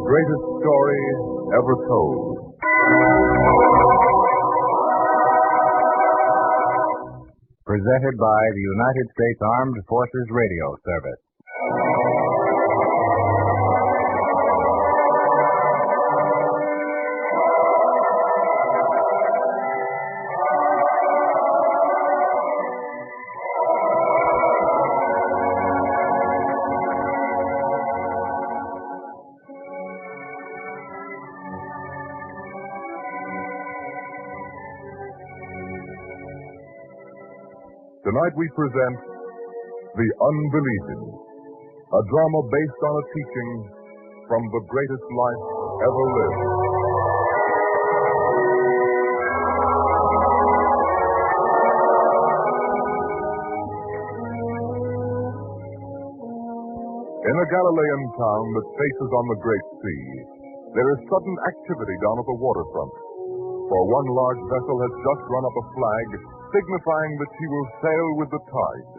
greatest story ever told. Presented by the United States Armed Forces Radio Service. Tonight we present The Unbelieving, a drama based on a teaching from the greatest life ever lived. In a Galilean town that faces on the Great Sea, there is sudden activity down at the waterfront. For one large vessel has just run up a flag signifying that she will sail with the tide.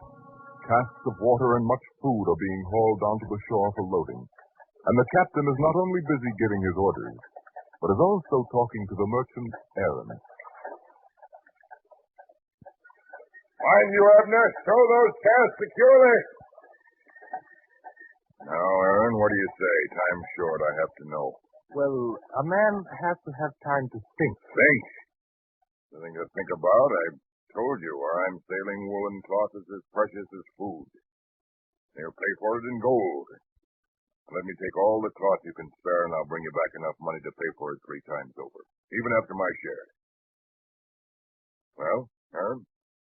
Casks of water and much food are being hauled down to the shore for loading. And the captain is not only busy giving his orders, but is also talking to the merchant, Aaron. Mind you, Abner, stow those casks securely. Now, Aaron, what do you say? Time's short. I have to know. Well, a man has to have time to think. Think? Nothing to think about. I told you where I'm sailing woolen cloth is as precious as food. They'll pay for it in gold. Let me take all the cloth you can spare, and I'll bring you back enough money to pay for it 3 times over, even after my share. Well, Aaron?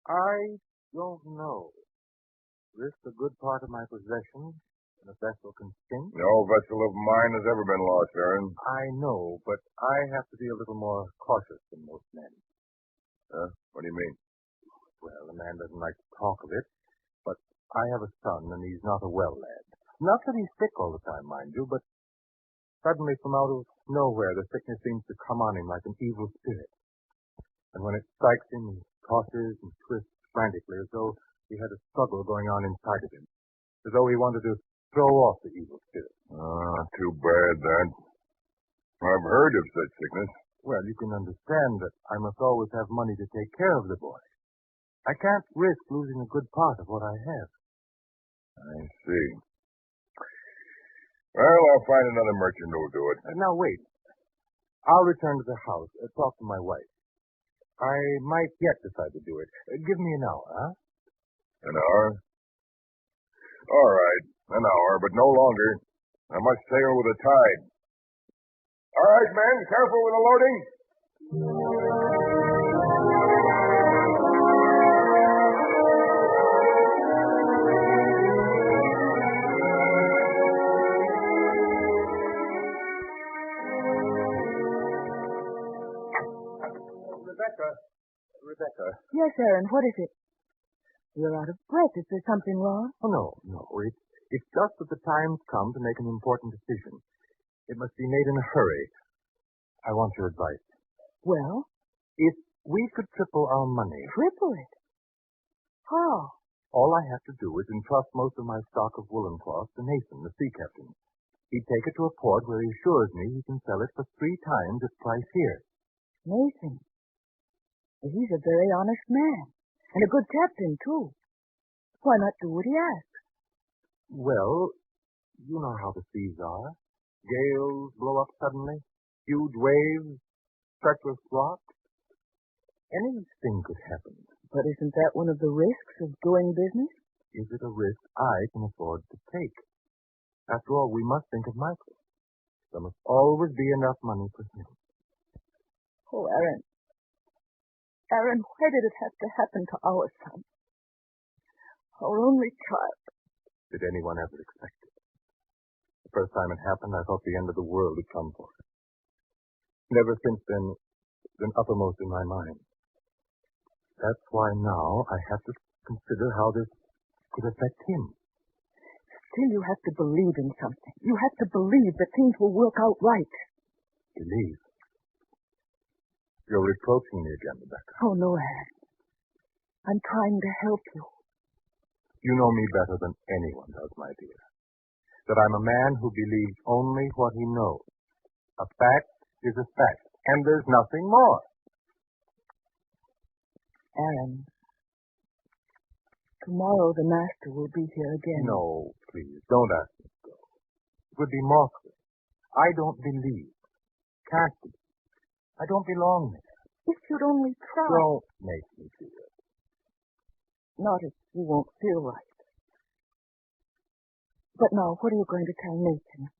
I don't know. Risk a good part of my possessions, and a vessel can sink. No vessel of mine has ever been lost, Aaron. I know, but I have to be a little more cautious than most men. What do you mean? Well, a man doesn't like to talk of it, but I have a son, and he's not a well lad. Not that he's sick all the time, mind you, but suddenly from out of nowhere, the sickness seems to come on him like an evil spirit. And when it strikes him, he tosses and twists frantically as though he had a struggle going on inside of him, as though he wanted to throw off the evil spirit. Too bad, that. I've heard of such sickness. Well, you can understand that I must always have money to take care of the boy. I can't risk losing a good part of what I have. I see. Well, I'll find another merchant who'll do it. Now, wait. I'll return to the house, talk to my wife. I might yet decide to do it. Give me an hour, huh? An hour? All right, an hour, but no longer. I must sail with the tide. All right, men, careful with the loading. Rebecca. Yes, Aaron, what is it? You're out of breath. Is there something wrong? Oh, no. It's just that the time's come to make an important decision. It must be made in a hurry. I want your advice. Well? If we could triple our money... Triple it? How? All I have to do is entrust most of my stock of woolen cloth to Nathan, the sea captain. He'd take it to a port where he assures me he can sell it for 3 times its price here. Nathan? He's a very honest man. And a good captain, too. Why not do what he asks? Well, you know how the seas are. Gales blow up suddenly. Huge waves. Treacherous rocks. Anything could happen. But isn't that one of the risks of doing business? Is it a risk I can afford to take? After all, we must think of Michael. There must always be enough money for him. Oh, Aaron. Aaron, why did it have to happen to our son? Our only child. Did anyone ever expect it? The first time it happened, I thought the end of the world had come for us. Never since then, it's been uppermost in my mind. That's why now I have to consider how this could affect him. Still, you have to believe in something. You have to believe that things will work out right. Believe? You're reproaching me again, Rebecca. Oh, no, Aaron. I'm trying to help you. You know me better than anyone does, my dear. that I'm a man who believes only what he knows. A fact is a fact, and there's nothing more. Aaron, tomorrow the master will be here again. No, please, don't ask me to go. It would be mockery. I don't believe. Can't be. I don't belong there. If you'd only try. Don't make me do it. Not if you won't feel right. But now, what are you going to tell Nathan?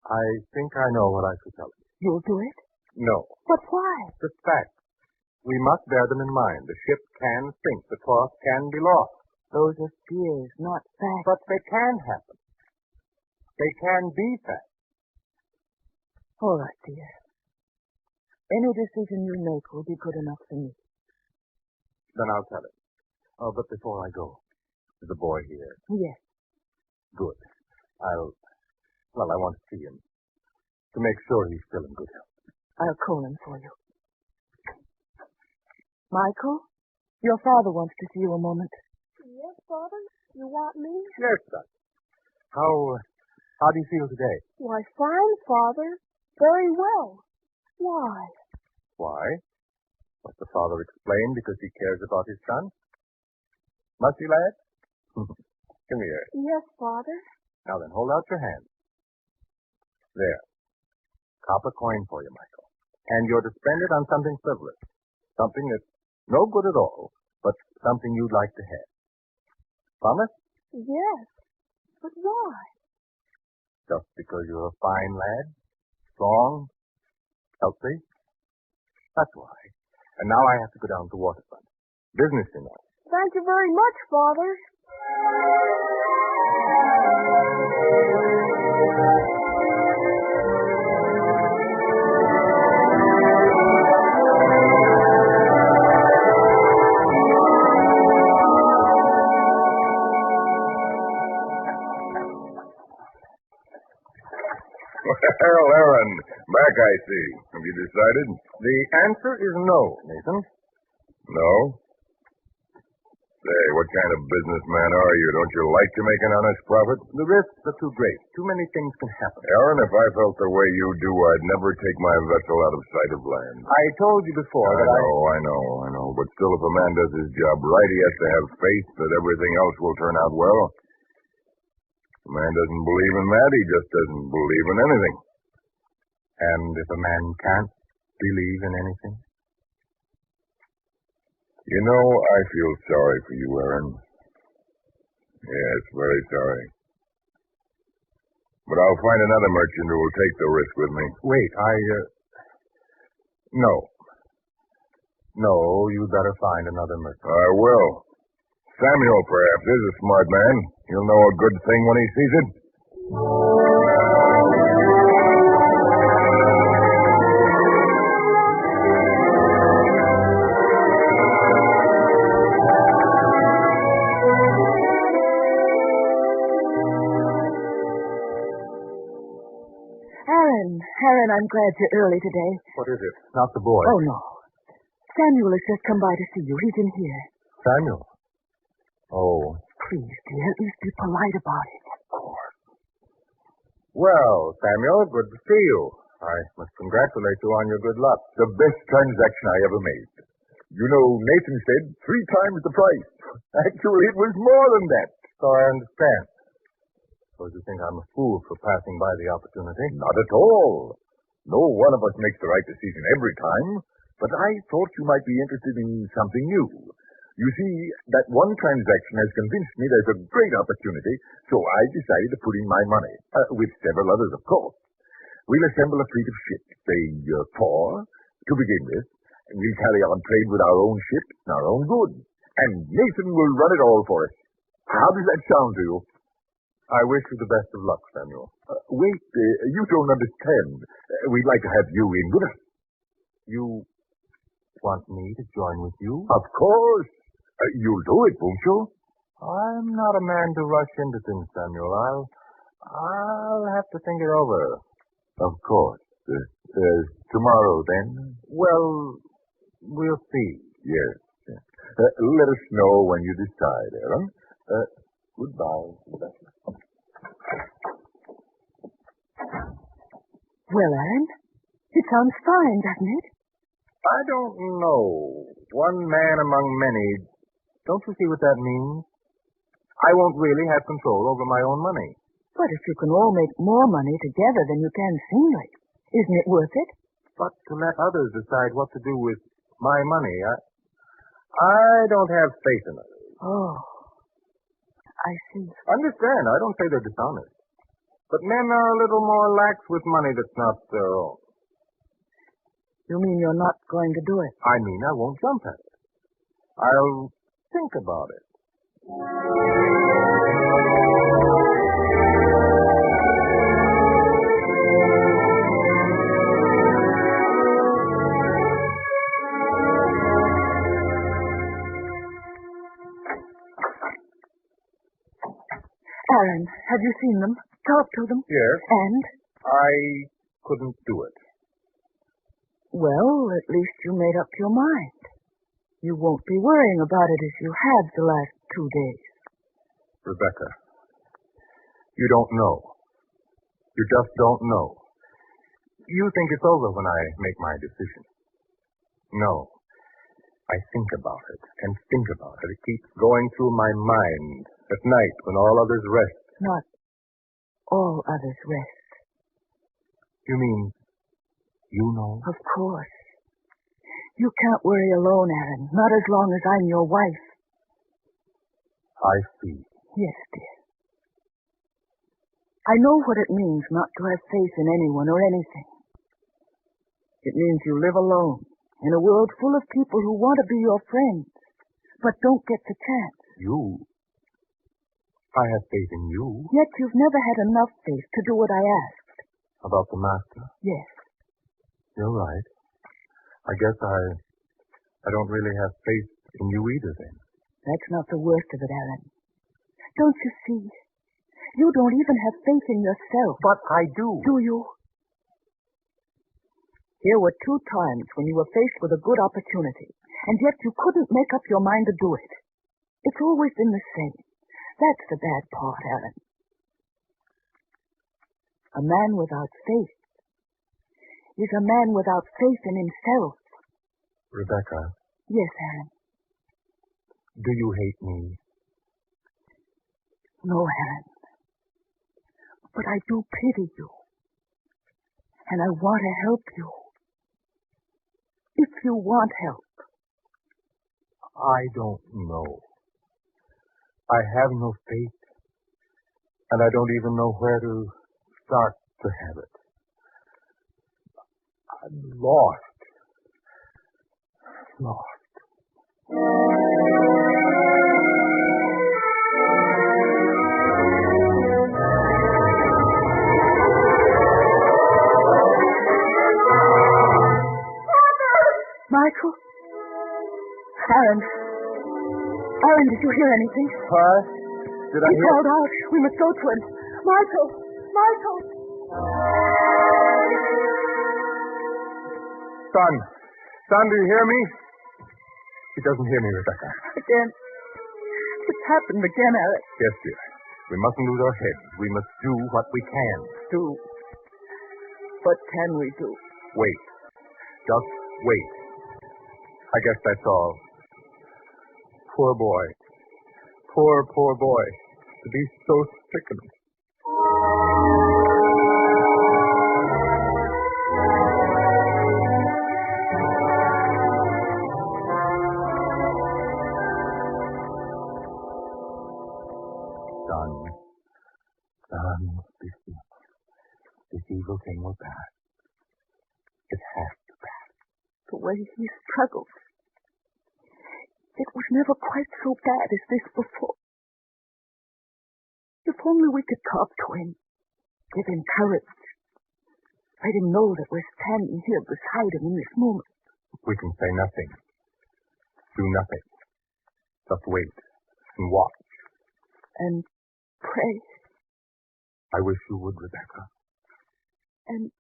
I think I know what I should tell him. You'll do it? No. But why? The fact. We must bear them in mind. The ship can sink. The cloth can be lost. Those are fears, not facts. But they can happen. They can be facts. All right, dear. Any decision you make will be good enough for me. Then I'll tell him. Oh, but before I go, is the boy here? Yes. Good. I want to see him. To make sure he's still in good health. I'll call him for you. Michael, your father wants to see you a moment. Yes, Father? You want me? Yes, son. How do you feel today? Why, fine, Father. Very well. Why? Why? Must the father explain because he cares about his son? Must he, lad? Come here. Yes, Father. Now then, hold out your hand. There. Copper coin for you, Michael. And you're to spend it on something frivolous. Something that's no good at all, but something you'd like to have. Promise? Yes. But why? Just because you're a fine lad? Strong? Healthy? That's why. And now I have to go down to the waterfront. Business, you know. Thank you very much, Father. Well, Aaron, back I see. Have you decided? The answer is no, Nathan. No? Say, what kind of businessman are you? Don't you like to make an honest profit? The risks are too great. Too many things can happen. Aaron, if I felt the way you do, I'd never take my vessel out of sight of land. I told you before that I know. But still, if a man does his job right, he has to have faith that everything else will turn out well. If a man doesn't believe in that, he just doesn't believe in anything. And if a man can't believe in anything? You know, I feel sorry for you, Aaron. Yes, very sorry. But I'll find another merchant who will take the risk with me. Wait, No. No, you'd better find another merchant. I will. Samuel, perhaps, is a smart man. He'll know a good thing when he sees it. Aaron, I'm glad you're early today. What is it? Not the boy. Oh, no. Samuel has just come by to see you. He's in here. Samuel? Oh. Please, dear, at least be polite about it. Of course. Well, Samuel, good to see you. I must congratulate you on your good luck. The best transaction I ever made. You know, Nathan said 3 times the price. Actually, it was more than that. So I understand. Suppose you think I'm a fool for passing by the opportunity. Not at all. No one of us makes the right decision every time, but I thought you might be interested in something new. You see, that one transaction has convinced me there's a great opportunity, so I decided to put in my money, with several others, of course. We'll assemble a fleet of ships, say 4, to begin with, and we'll carry on trade with our own ships and our own goods, and Nathan will run it all for us. How does that sound to you? I wish you the best of luck, Samuel. Wait, you don't understand. We'd like to have you in with us. You want me to join with you? Of course. You'll do it, won't you? I'm not a man to rush into things, Samuel. I'll have to think it over. Of course. Tomorrow, then? Well, we'll see. Yes. Let us know when you decide, Aaron. Goodbye. Well, Aaron, it sounds fine, doesn't it? I don't know. One man among many. Don't you see what that means? I won't really have control over my own money. But if you can all make more money together than you can singly, isn't it worth it? But to let others decide what to do with my money, I don't have faith in it. Oh, I see. Understand, I don't say they're dishonest. But men are a little more lax with money that's not their own. You mean you're not going to do it? I mean, I won't jump at it. I'll think about it. Aaron, have you seen them? Talked to them? Yes. And? I couldn't do it. Well, at least you made up your mind. You won't be worrying about it as you have the last 2 days. Rebecca, you don't know. You just don't know. You think it's over when I make my decision. No. I think about it and think about it. It keeps going through my mind at night when all others rest. Not all others rest. You mean you know? Of course. You can't worry alone, Aaron. Not as long as I'm your wife. I see. Yes, dear. I know what it means not to have faith in anyone or anything. It means you live alone in a world full of people who want to be your friends, but don't get the chance. You? I have faith in you. Yet you've never had enough faith to do what I asked. About the master? Yes. You're right. I guess I don't really have faith in you either then. That's not the worst of it, Aaron. Don't you see? You don't even have faith in yourself. But I do. Do you? Here were 2 times when you were faced with a good opportunity, and yet you couldn't make up your mind to do it. It's always been the same. That's the bad part, Aaron. A man without faith is a man without faith in himself. Rebecca. Yes, Aaron. Do you hate me? No, Aaron. But I do pity you. And I want to help you. If you want help. I don't know. I have no faith. And I don't even know where to start to have it. I'm lost. Michael? Aaron, did you hear anything? What? Did I He hear? called out. We must go to him. Michael! Son, do you hear me? He doesn't hear me, Rebecca. Again. It's happened again, Aaron. Yes, dear. We mustn't lose our heads. We must do what we can. Do. What can we do? Wait. Just wait. I guess that's all. Poor boy. Poor boy. To be so sickened. Son, be still. This evil thing will pass. It has to pass. The way he struggles. It was never quite so bad as this before. If only we could talk to him, give him courage, let him know that we're standing here beside him in this moment. We can say nothing. Do nothing. Just wait and watch. And pray. I wish you would, Rebecca. And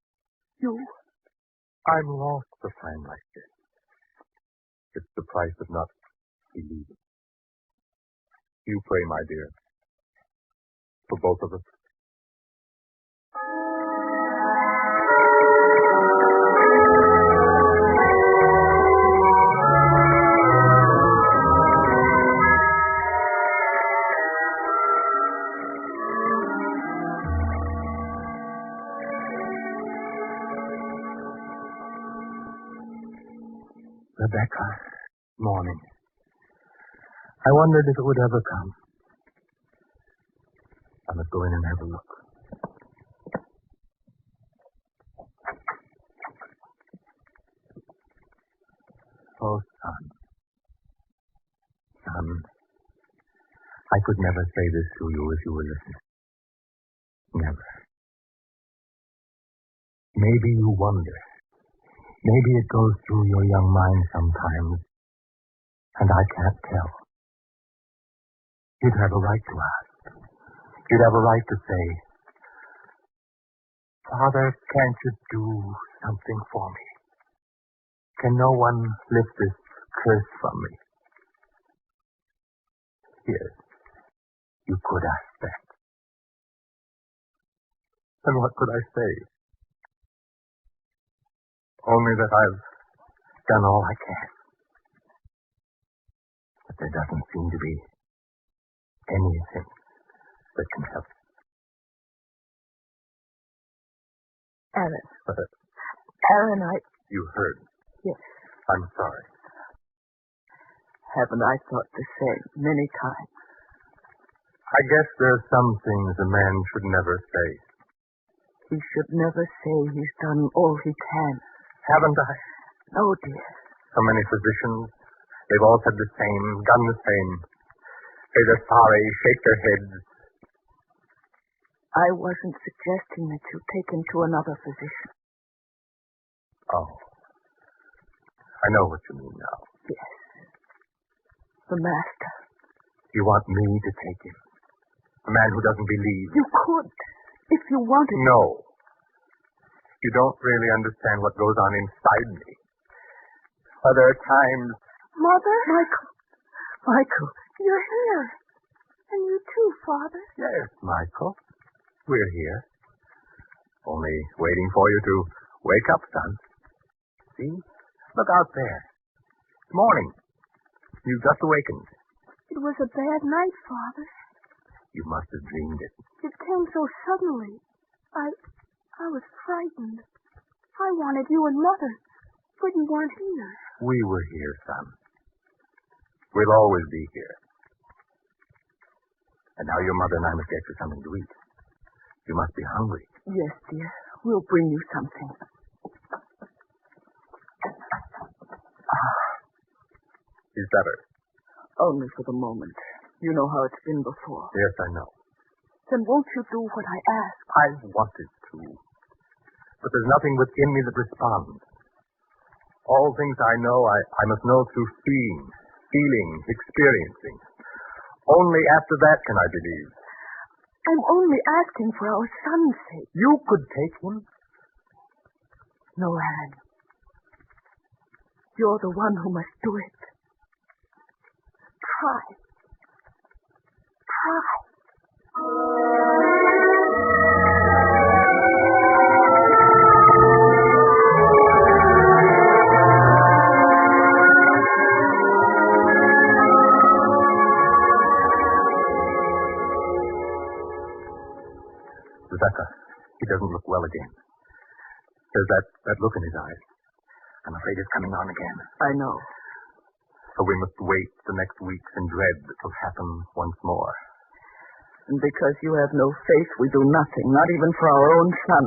you? I'm lost for time like this. It's the price of not believing. You pray, my dear. For both of us. Rebecca, morning. I wondered if it would ever come. I must go in and have a look. Oh, son. Son, I could never say this to you if you were listening. Never. Maybe you wonder. Maybe it goes through your young mind sometimes, and I can't tell. You'd have a right to ask. You'd have a right to say, Father, can't you do something for me? Can no one lift this curse from me? Yes, you could ask that. And what could I say? Only that I've done all I can. But there doesn't seem to be anything that can help. Aaron. Aaron, You heard. Yes. I'm sorry. Haven't I thought the same many times? I guess there's some things a man should never say. He should never say he's done all he can. Haven't I? No, dear. So many physicians, they've all said the same, done the same. Say they're sorry, shake their heads. I wasn't suggesting that you take him to another physician. Oh. I know what you mean now. Yes. The master. You want me to take him? A man who doesn't believe? You could, if you wanted. No. You don't really understand what goes on inside me. There are times... Mother? Michael. You're here. And you too, Father. Yes, Michael. We're here. Only waiting for you to wake up, son. See? Look out there. It's morning. You've just awakened. It was a bad night, Father. You must have dreamed it. It came so suddenly. I was frightened. I wanted you and Mother, but you weren't here. We were here, son. We'll always be here. And now your mother and I must get you something to eat. You must be hungry. Yes, dear. We'll bring you something. He's better. Only for the moment. You know how it's been before. Yes, I know. Then won't you do what I ask? I wanted to. But there's nothing within me that responds. All things I know, I must know through seeing, feeling, experiencing. Only after that can I believe. I'm only asking for our son's sake. You could take him. No, Aaron. You're the one who must do it. Try. Rebecca, he doesn't look well again. There's that look in his eyes. I'm afraid it's coming on again. I know. So we must wait the next weeks in dread that it'll happen once more. And because you have no faith, we do nothing, not even for our own son.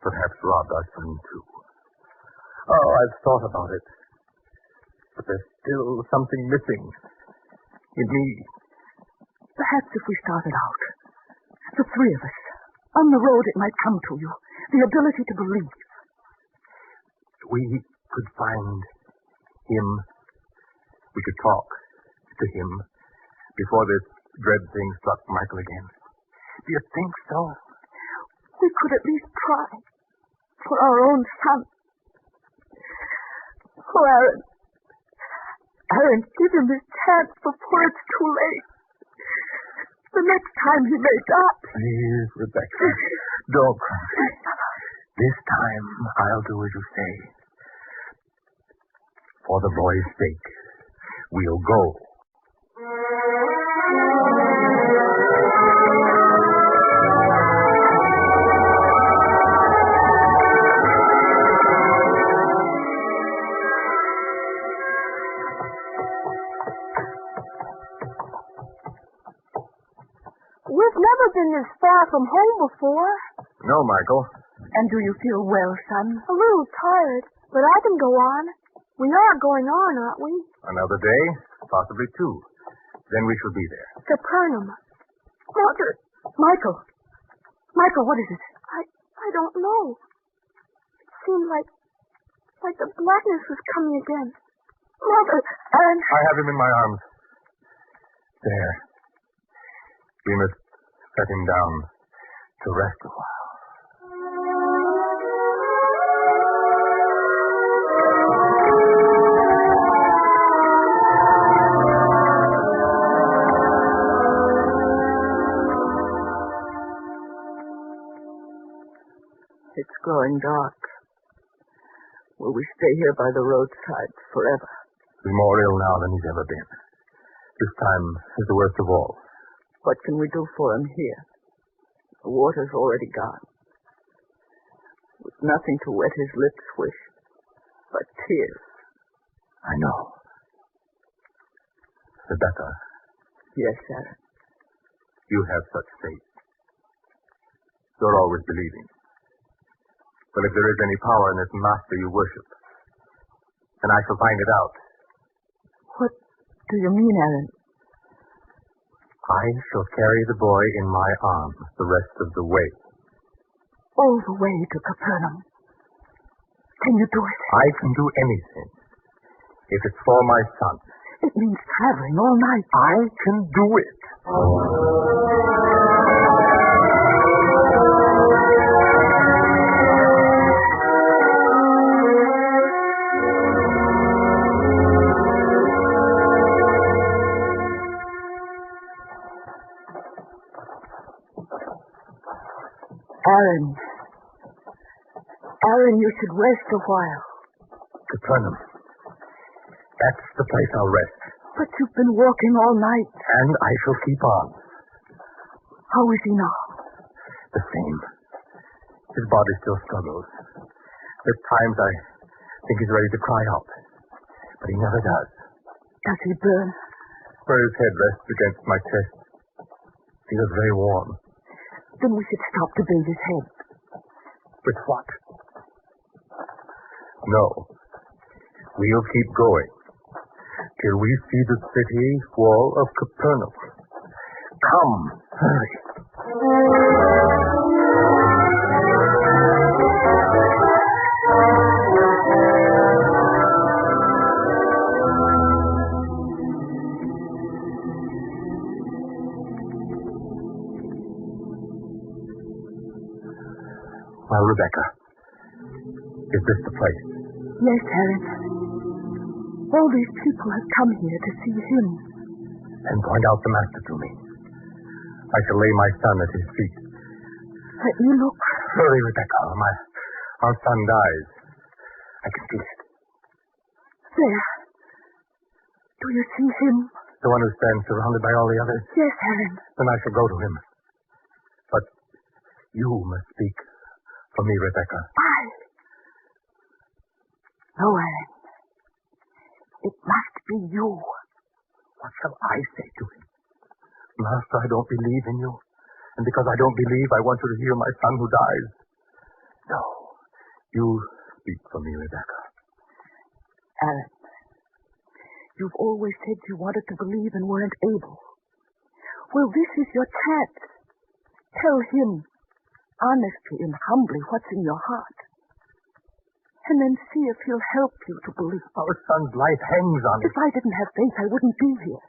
Perhaps Rob does something too. Oh, I've thought about it. But there's still something missing in me. Perhaps if we started out, the three of us, on the road it might come to you, the ability to believe. We could find him. We could talk to him before this dread thing struck Michael again. Do you think so? We could at least try. For our own son. Oh, Aaron. Aaron, give him his chance before it's too late. The next time he may die. Please, Rebecca, don't cry. This time I'll do as you say. For the boy's sake, we'll go. far from home before. No, Michael. And do you feel well, son? A little tired, but I can go on. We are going on, aren't we? Another day, possibly two. Then we shall be there. Capernaum. Mother, Michael! Michael, what is it? I don't know. It seemed like the blackness was coming again. Mother, and... I have him in my arms. There. We must set him down to rest a while. It's growing dark. Will we stay here by the roadside forever? He's more ill now than he's ever been. This time is the worst of all. What can we do for him here? The water's already gone. With nothing to wet his lips with but tears. I know. Rebecca. Yes, Aaron. You have such faith. You're always believing. But if there is any power in this master you worship, then I shall find it out. What do you mean, Aaron? I shall carry the boy in my arms the rest of the way. All the way to Capernaum. Can you do it? I can do anything. If it's for my son. It means traveling all night. I can do it. Aaron, you should rest a while. Capernaum. That's the place I'll rest. But you've been walking all night. And I shall keep on. How is he now? The same. His body still struggles. At times I think he's ready to cry out. But he never does. Does he burn? Where his head rests against my chest. Feels very warm. Then we should stop to bathe his head. With what? No. We'll keep going till we see the city wall of Capernaum. Come, hurry. Well, Rebecca, is this the place? Yes, Aaron. All these people have come here to see him. And point out the master to me. I shall lay my son at his feet. Let me look. Hurry, Rebecca, or our son dies. I can see it. There. Do you see him? The one who stands surrounded by all the others? Yes, Aaron. Then I shall go to him. But you must speak for me, Rebecca. No, Aaron. It must be you. What shall I say to him? Master, I don't believe in you. And because I don't believe, I want you to heal my son who dies. No. You speak for me, Rebecca. Aaron, you've always said you wanted to believe and weren't able. Well, this is your chance. Tell him, honestly and humbly, what's in your heart. And then see if he'll help you to believe. Our son's life hangs on it. If I didn't have faith, I wouldn't be here.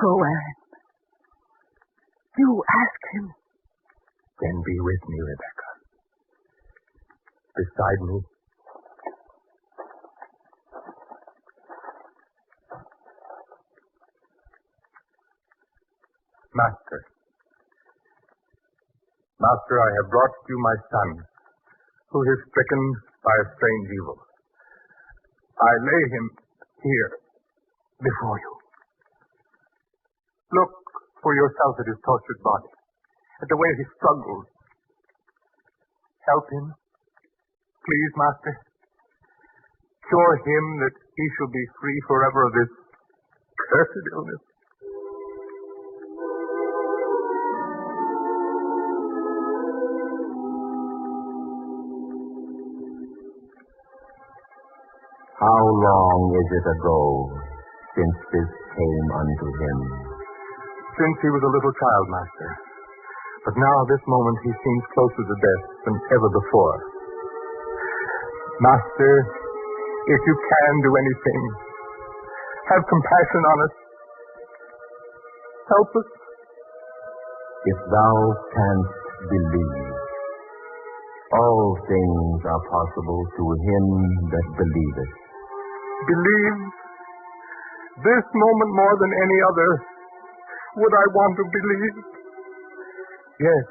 Go, Aaron. You ask him. Then be with me, Rebecca. Beside me. Master. Master, I have brought you my son, who is stricken by a strange evil. I lay him here before you. Look for yourself at his tortured body, at the way he struggles. Help him, please, Master. Cure him that he shall be free forever of this cursed illness. How long is it ago since this came unto him? Since he was a little child, Master. But now, this moment, he seems closer to death than ever before. Master, if you can do anything, have compassion on us. Help us. If thou canst believe, all things are possible to him that believeth. Believe. This moment more than any other would I want to believe. Yes,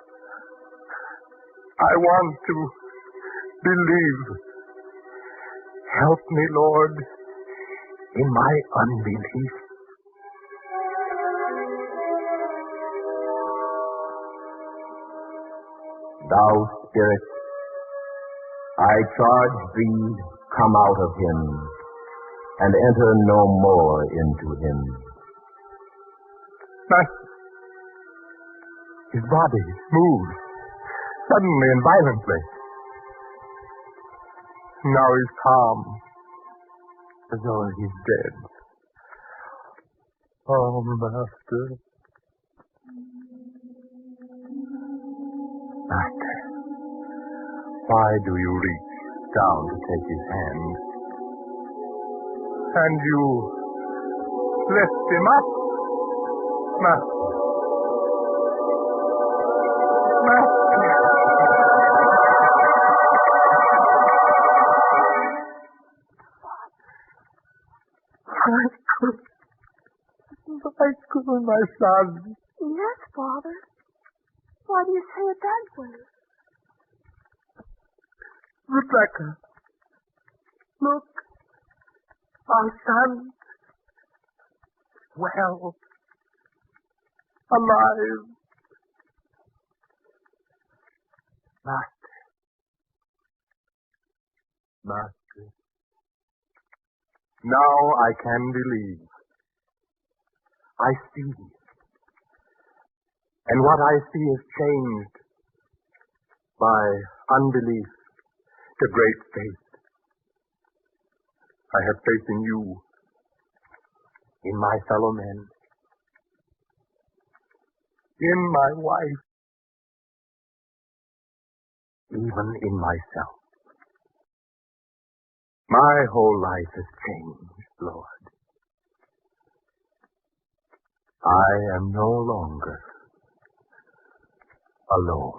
I want to believe. Help me, Lord, in my unbelief. Thou spirit, I charge thee, come out of him, and enter no more into him. Master, his body moves suddenly and violently. Now he's calm, as though he's dead. Oh, Master. Master, why do you reach down to take his hand? And you lift him up, Master. Master. Michael, my son. Yes, Father. Why do you say it that way? Rebecca, look, our son, well, alive. Master, Master, now I can believe. I see. And what I see is changed by unbelief to great faith. I have faith in you, in my fellow men, in my wife, even in myself. My whole life has changed, Lord. I am no longer alone.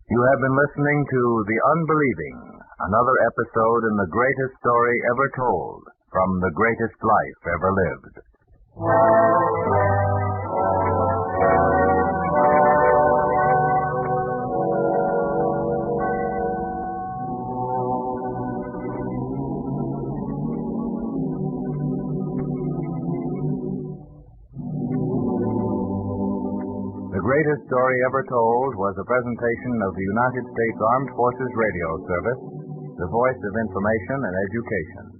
You have been listening to The Unbelieving, another episode in the greatest story ever told, from the greatest life ever lived. The Greatest Story Ever Told was a presentation of the United States Armed Forces Radio Service, the voice of information and education.